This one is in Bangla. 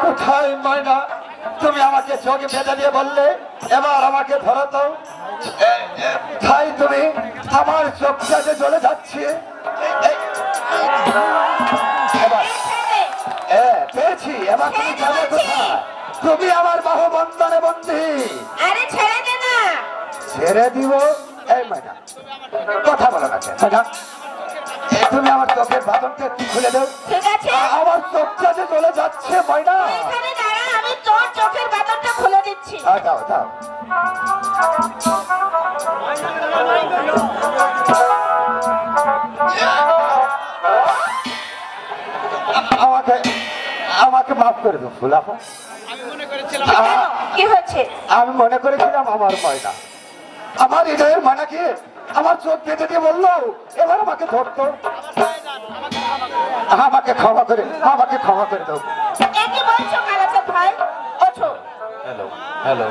কোথায় ময়না? তুমি আমাকে চোখে বেঁধে দিয়ে বললে এবার আমাকে ধরো তো। তাই তুমি আমার চোখটা যে জ্বলে যাচ্ছে। পেয়েছি, এবার তুমি যাবে কোথায়? তুমি আমার বাহু বন্ধনে বন্দী। আরে ছেড়ে দে না। ছেড়ে দিব? এই ময়না কথা বলো না কেন? তুমি আমার চোখের বাঁধনটা একটু খুলে দাও। ঠিক আছে, আমার চোখটা যে জ্বলে যাচ্ছে ময়না। এখানে দাঁড়া, আমি তোর চোখের বাঁধনটা খুলে দিচ্ছি। দাও দাও। আমাকে আমাকে মাফ করে দাও ফুলাফা। কি হয়েছে? আমি মনে করেছিলাম আমার ময়না, আমার হৃদয়ের ময়নাকে আমার চোখ বেঁধে দিয়ে বললো এবার আমাকে ধরতো। আমাকে ক্ষমা করে দাও। এ কি বলছো কালাচাঁদ ভাই? ওঠো। Hello hello.